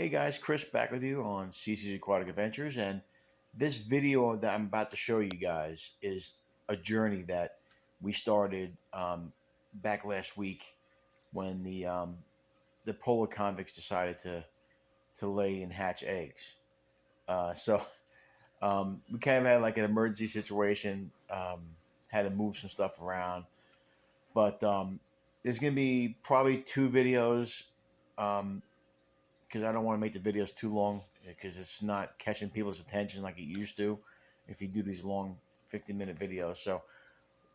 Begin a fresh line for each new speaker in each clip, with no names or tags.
Hey guys, Chris back with you on CC's Aquatic Adventures, and this video that I'm about to show you guys is a journey that we started back last week when the polar convicts decided to lay and hatch eggs. We kind of had like an emergency situation, had to move some stuff around, but there's gonna be probably two videos. Um, because I don't want to make the videos too long because it's not catching people's attention like it used to if you do these long 15-minute videos. So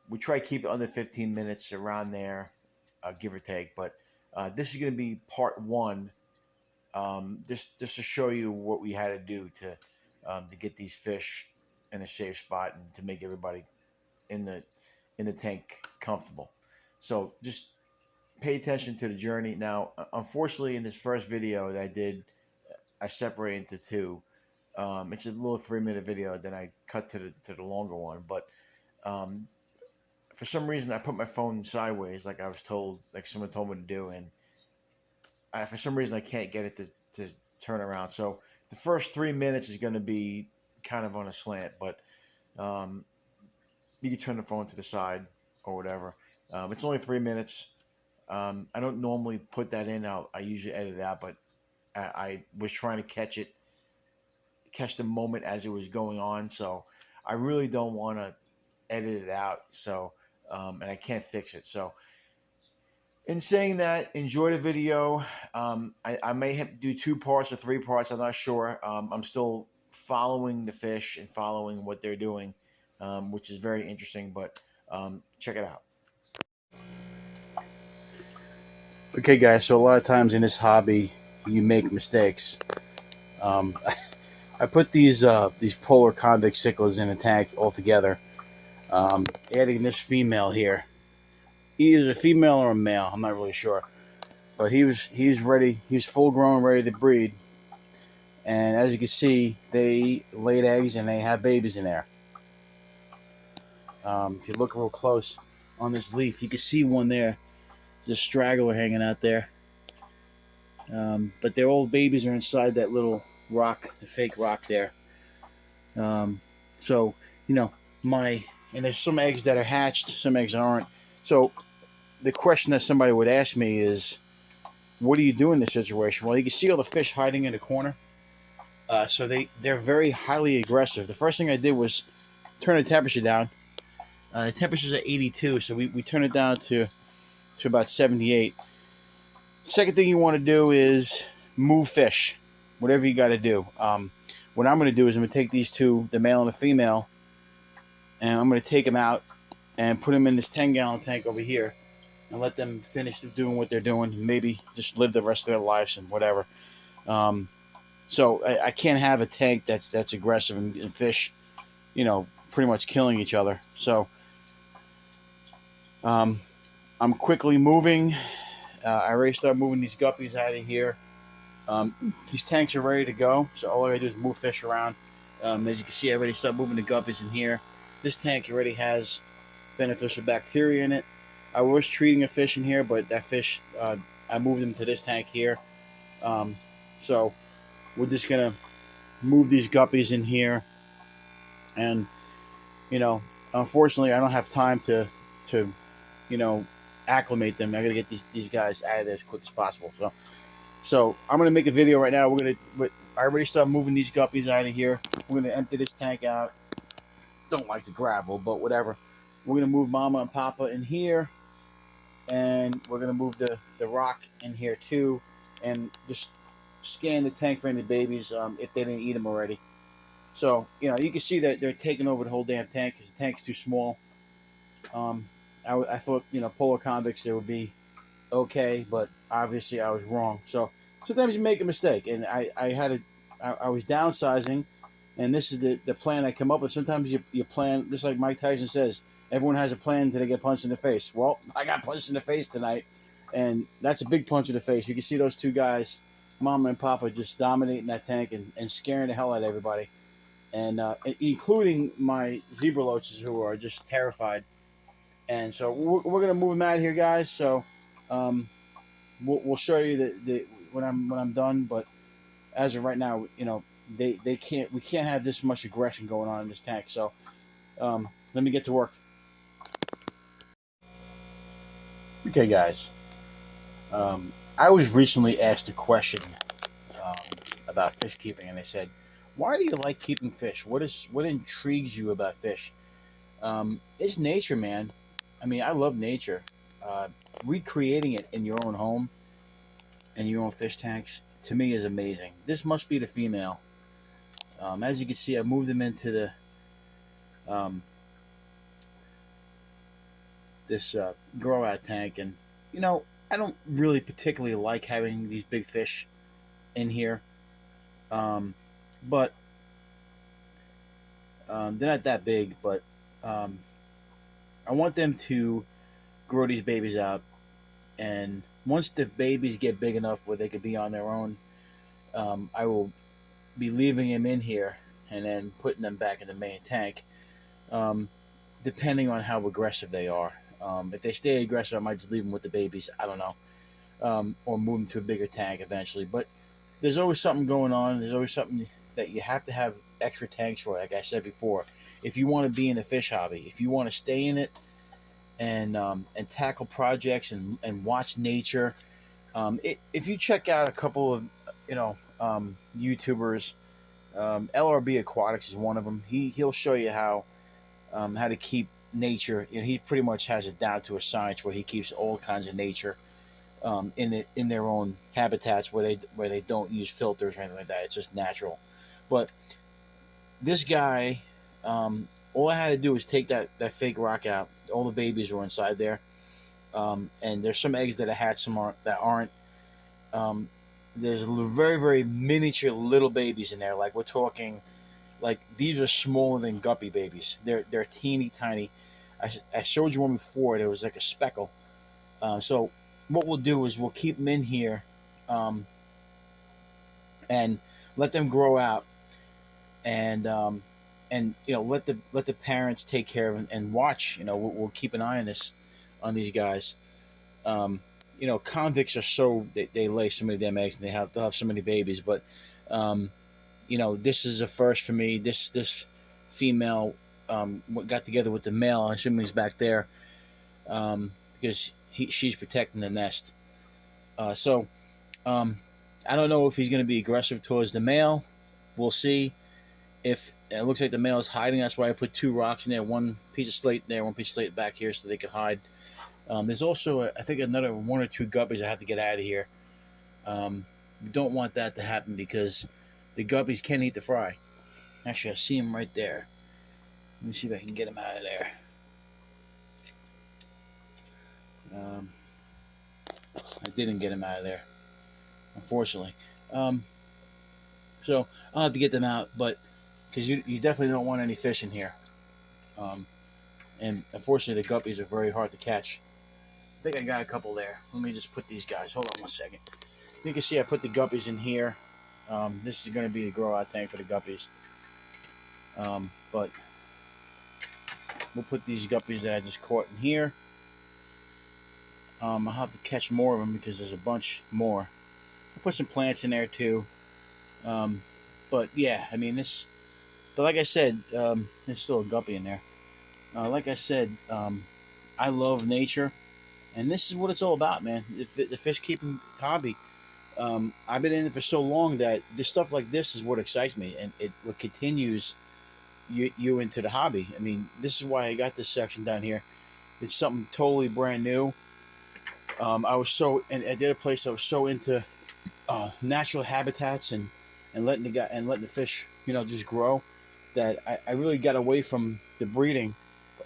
we try to keep it under 15 minutes around there, give or take. But this is going to be part one, just to show you what we had to do to get these fish in a safe spot and to make everybody in the tank comfortable. So just pay attention to the journey. Now, unfortunately, in this first video that I did, I separate into two. It's a little 3-minute video. Then I cut to the longer one. But um, for some reason, I put my phone sideways, like I was told, like someone told me to do, and for some reason, I can't get it to turn around. So the first 3 minutes is going to be kind of on a slant, but um, you can turn the phone to the side or whatever. It's only 3 minutes. I don't normally put that in. I usually edit it out, but I was trying to catch the moment as it was going on. So I really don't want to edit it out. So and I can't fix it. So in saying that, enjoy the video. I may have to do 2 parts or 3 parts. I'm not sure. I'm still following the fish and following what they're doing, which is very interesting. But check it out. Okay, guys. So a lot of times in this hobby, you make mistakes. Um, I put these polar convict cichlids in a tank altogether. Adding this female here. He is a female or a male. I'm not really sure, but he's ready. He's full grown, ready to breed. And as you can see, they laid eggs and they have babies in there. If you look real close on this leaf, you can see one there. There's a straggler hanging out there. But their old babies are inside that little rock, the fake rock there. Um, so, you know, and there's some eggs that are hatched, some eggs aren't. So the question that somebody would ask me is, what do you do in this situation? Well, you can see all the fish hiding in the corner. So they're very highly aggressive. The first thing I did was turn the temperature down. The temperature's at 82, so we turn it down to about 78. Second thing you want to do is move fish, whatever you got to do. What I'm going to do is I'm going to take these two, the male and the female, and I'm going to take them out and put them in this 10-gallon tank over here and let them finish doing what they're doing. Maybe just live the rest of their lives and whatever. So I can't have a tank that's aggressive and fish, pretty much killing each other. So I'm quickly moving. I already started moving these guppies out of here. These tanks are ready to go, so all I gotta do is move fish around. As you can see, I already started moving the guppies in here. This tank already has beneficial bacteria in it. I was treating a fish in here, but that fish, I moved them to this tank here. So we're just gonna move these guppies in here, and unfortunately, I don't have time to acclimate them. I gotta get these guys out of there as quick as possible. So I'm gonna make a video right now. I already started moving these guppies out of here. We're gonna empty this tank out. Don't like the gravel, but whatever. We're gonna move Mama and Papa in here, and we're gonna move the rock in here too, and just scan the tank for any babies if they didn't eat them already. So you can see that they're taking over the whole damn tank because the tank's too small. I thought polar convicts, they would be okay, but obviously I was wrong. So sometimes you make a mistake, and I was downsizing, and this is the plan I come up with. Sometimes you plan, just like Mike Tyson says, everyone has a plan until they get punched in the face. Well, I got punched in the face tonight, and that's a big punch in the face. You can see those two guys, Mama and Papa, just dominating that tank and scaring the hell out of everybody, and including my zebra loaches, who are just terrified. And so we're gonna move them out of here, guys. So we'll show you when I'm done. But
as of right now, they can't. We can't have this much aggression going on in this tank. So let me get to work. Okay, guys. I was recently asked a question um, about fish keeping, and they said, "Why do you like keeping fish? What intrigues you about fish?" It's nature, man. I mean, I love nature. Uh, Recreating it in your own home and your own fish tanks to me is amazing. This must be the female. As you can see, I moved them into the um, this grow out tank, and I don't really particularly like having these big fish in here, um, but they're not that big. But um, I want them to grow these babies out, and once the babies get big enough where they could be on their own, I will be leaving them in here and then putting them back in the main tank, um, depending on how aggressive they are. If they stay aggressive, I might just leave them with the babies. I don't know, or move them to a bigger tank eventually. But there's always something going on. There's always something that you have to have extra tanks for. Like I said before, if you want to be in the fish hobby, if you want to stay in it and tackle projects and watch nature, if you check out a couple of YouTubers, LRB Aquatics is one of them. He'll show you how to keep nature. He pretty much has it down to a science where he keeps all kinds of nature in their own habitats where they don't use filters or anything like that. It's just natural. But this guy, all I had to do was take that fake rock out. All the babies were inside there, and there's some eggs that are hatched, some aren't. Um, there's very very miniature little babies in there. Like we're talking, like these are smaller than guppy babies. They're teeny tiny. I showed you one before. There was like a speckle. So what we'll do is we'll keep them in here, um, and let them grow out, and let the parents take care of and watch. We'll keep an eye on on these guys. Um, Convicts are they lay so many damn eggs and they'll have so many babies, but um, this is a first for me. This female got together with the male. I assume he's back there because she's protecting the nest. So I don't know if he's going to be aggressive towards the male. We'll see. If it looks like the male is hiding, that's why I put two rocks in there, one piece of slate there, one piece of slate back here, so they can hide. There's also, I think, another one or two guppies I have to get out of here. We don't want that to happen because the guppies can eat the fry. Actually, I see him right there. Let me see if I can get him out of there. Um, I didn't get him out of there, unfortunately. Um, so I'll have to get them out, but because you definitely don't want any fish in here. Um, and unfortunately, the guppies are very hard to catch. I think I got a couple there. Let me just put these guys. Hold on one second. You can see I put the guppies in here. This is going to be the grow out tank for the guppies. But we'll put these guppies that I just caught in here. I'll have to catch more of them because there's a bunch more. I'll put some plants in there too. Um, but yeah, I mean this. But like I said, there's still a guppy in there. Like I said, I love nature, and this is what it's all about, man. The fish keeping hobby. I've been in it for so long that this stuff like this is what excites me, and it what continues you into the hobby. I mean, this is why I got this section down here. It's something totally brand new. I was so, and at the other place, I was so into natural habitats and letting the fish, just grow, that I really got away from the breeding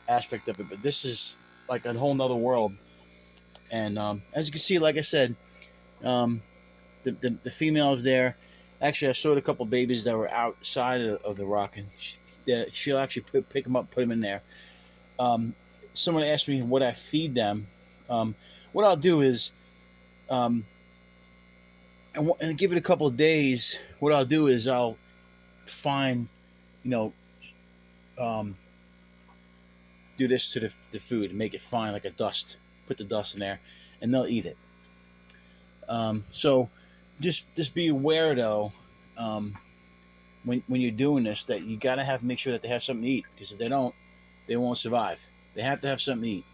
aspect of it. But this is like a whole nother world. And as you can see, like I said, um, the female is there. Actually, I showed a couple babies that were outside of the rock, and she'll actually pick them up, put them in there. Um, Someone asked me what I feed them. What I'll do is, um, and give it a couple of days. What I'll do is I'll find, you know, um, do this to the food and make it fine like a dust. Put the dust in there, and they'll eat it. So just be aware though. when you're doing this, that you gotta have make sure that they have something to eat, because if they don't, they won't survive. They have to have something to eat.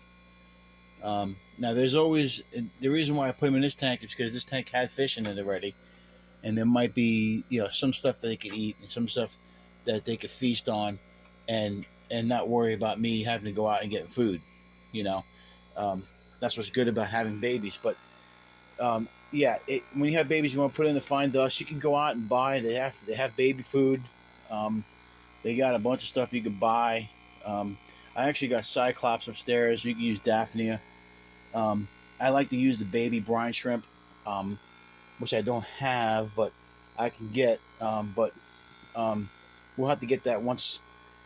Now, there's always the reason why I put them in this tank is because this tank had fish in it already, and there might be some stuff that they could eat and some stuff that they could feast on, and not worry about me having to go out and get food. You know, um, that's what's good about having babies. But yeah, when you have babies, you want to put in the fine dust. You can go out and buy. They have baby food. Um, they got a bunch of stuff you can buy. Um, I actually got Cyclops upstairs. You can use Daphnia. Um, I like to use the baby brine shrimp, um, which I don't have, but I can get. But we'll have to get that once.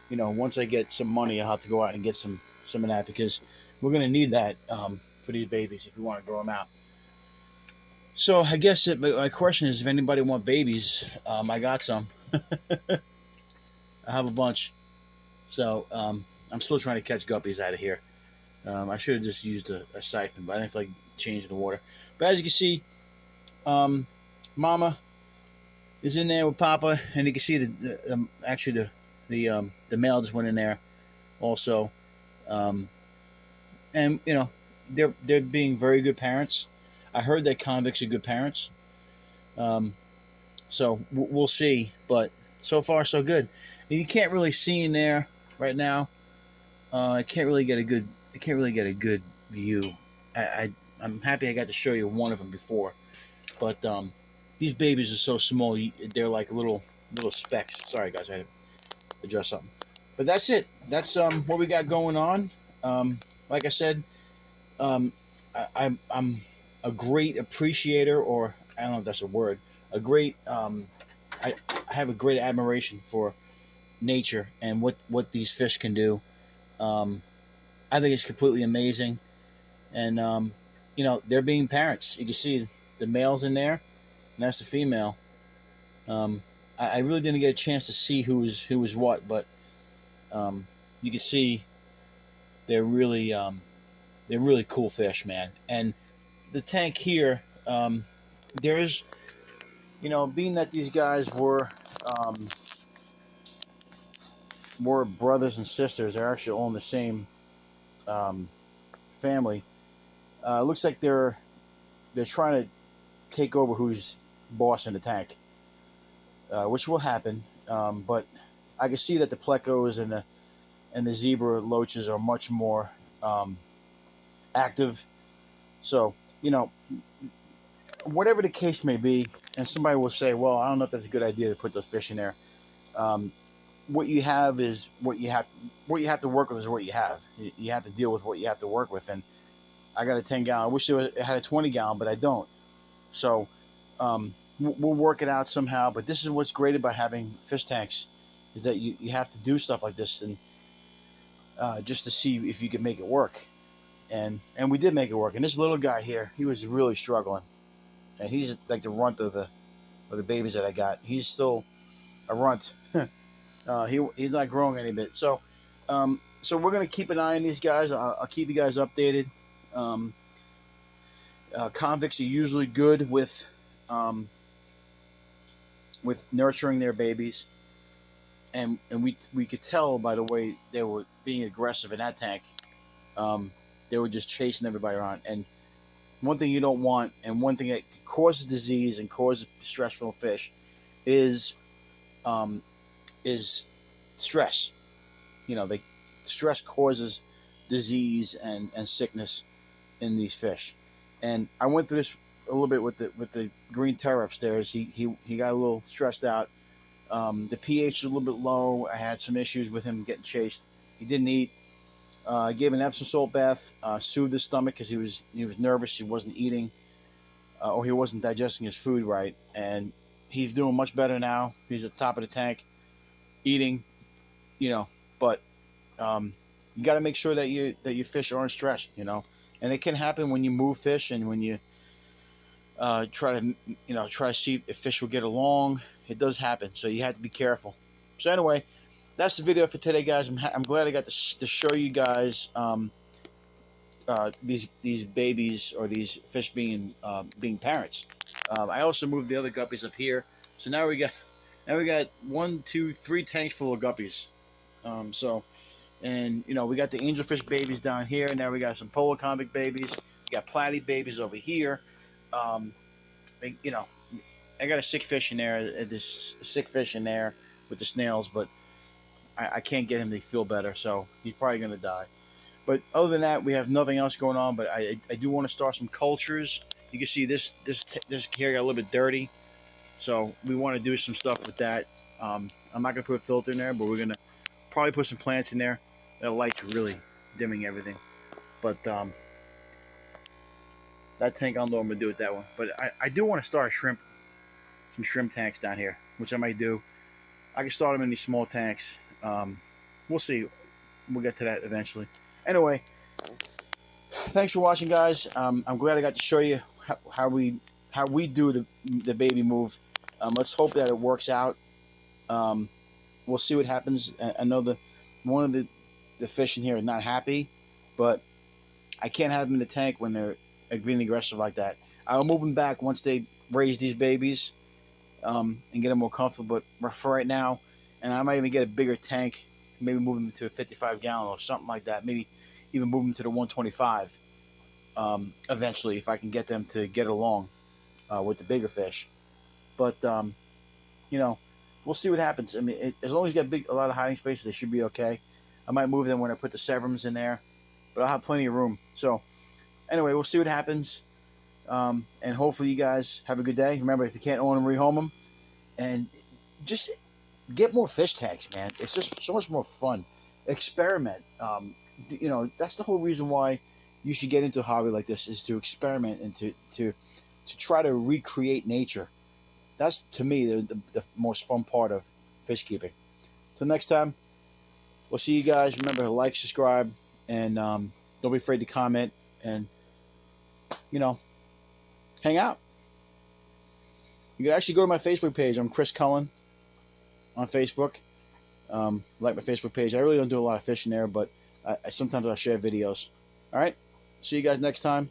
Once I get some money, I'll have to go out and get some of that, because we're gonna need that for these babies if we want to grow them out. So I guess my question is, if anybody want babies, I got some. I have a bunch. So I'm still trying to catch guppies out of here. I should have just used a siphon, but I didn't feel like changing the water. But as you can see, um, Mama is in there with Papa, and you can see actually the male just went in there also, um, and they're being very good parents. I heard that convicts are good parents, um, so we'll see. But so far so good. You can't really see in there right now. I can't really get a good. I can't really get a good view. I'm happy I got to show you one of them before, but these babies are so small. They're like little specks. Sorry guys, I had to adjust something. But that's it. That's what we got going on. Like I said, um, I'm a great appreciator, or I don't know if that's a word. A great I have a great admiration for nature and what these fish can do. Um, I think it's completely amazing, and they're being parents. You can see the males in there, and that's the female. Um, I really didn't get a chance to see who was what, but you can see they're really they're really cool fish, man. And the tank here, there's being that these guys um, were brothers and sisters, they're actually all in the same um, family. Looks like they're trying to take over who's boss in the tank, which will happen. But I can see that the plecos and the zebra loaches are much more um, active. So whatever the case may be, and somebody will say, "Well, I don't know if that's a good idea to put those fish in there." Um, what you have is what you have. What you have to work with is what you have. You have to deal with what you have to work with. And I got a 10-gallon. I wish it had a 20-gallon, but I don't. So we'll work it out somehow. But this is what's great about having fish tanks, is that you have to do stuff like this, and just to see if you can make it work. And we did make it work. And this little guy here, he was really struggling, and he's like the runt of the babies that I got. He's still a runt. He's not growing any bit. So we're gonna keep an eye on these guys. I'll keep you guys updated. Um, Convicts are usually good with nurturing their babies, and we could tell by the way they were being aggressive in that tank. Um, they were just chasing everybody around. And one thing you don't want, and one thing that causes disease and causes stress from fish, is um, is stress. They stress causes disease and sickness in these fish. And I went through this a little bit with the green terror upstairs. He got a little stressed out. The pH was a little bit low. I had some issues with him getting chased. He didn't eat. I gave him an Epsom salt bath, soothed his stomach because he was nervous. He wasn't eating, or he wasn't digesting his food right. And he's doing much better now. He's at the top of the tank, eating. But you got to make sure that your fish aren't stressed. And it can happen when you move fish and when you try to see if fish will get along. It does happen, so you have to be careful. So anyway, that's the video for today, guys. I'm glad I got to show you guys these babies, or these fish being parents. I also moved the other guppies up here, so now we got Now we got 3 tanks full of guppies. So, and we got the angelfish babies down here. Now we got some polar convict babies. We got platy babies over here. Um, you know, I got a sick fish in there. This sick fish in there with the snails, but I can't get him to feel better, so he's probably gonna die. But other than that, we have nothing else going on. But I do want to start some cultures. You can see this here got a little bit dirty, so we want to do some stuff with that. I'm not gonna put a filter in there, but we're gonna probably put some plants in there. The light's really dimming everything, but that tank I don't know what I'm gonna do with that one. But I do want to start some shrimp tanks down here, which I might do. I can start them in these small tanks. We'll see. We'll get to that eventually. Anyway, thanks for watching, guys. I'm glad I got to show you how we do the baby move. Let's hope that it works out. We'll see what happens. I know one of the fish in here is not happy, but I can't have them in the tank when they're being aggressive like that. I'll move them back once they raise these babies and get them more comfortable. But for right now, and I might even get a bigger tank, maybe move them to a 55-gallon or something like that. Maybe even move them to the 125 eventually if I can get them to get along with the bigger fish. But we'll see what happens. I mean, as long as you got a lot of hiding space, they should be okay. I might move them when I put the Severums in there, but I'll have plenty of room. So anyway, we'll see what happens. And hopefully you guys have a good day. Remember, if you can't own them, rehome them. And just get more fish tanks, man. It's just so much more fun. Experiment. That's the whole reason why you should get into a hobby like this, is to experiment and to try to recreate nature. That's, to me, the most fun part of fish keeping. So next time, we'll see you guys. Remember to like, subscribe, and don't be afraid to comment and, hang out. You can actually go to my Facebook page. I'm Chris Cullen on Facebook. Like my Facebook page. I really don't do a lot of fishing there, but sometimes I'll share videos. All right. See you guys next time.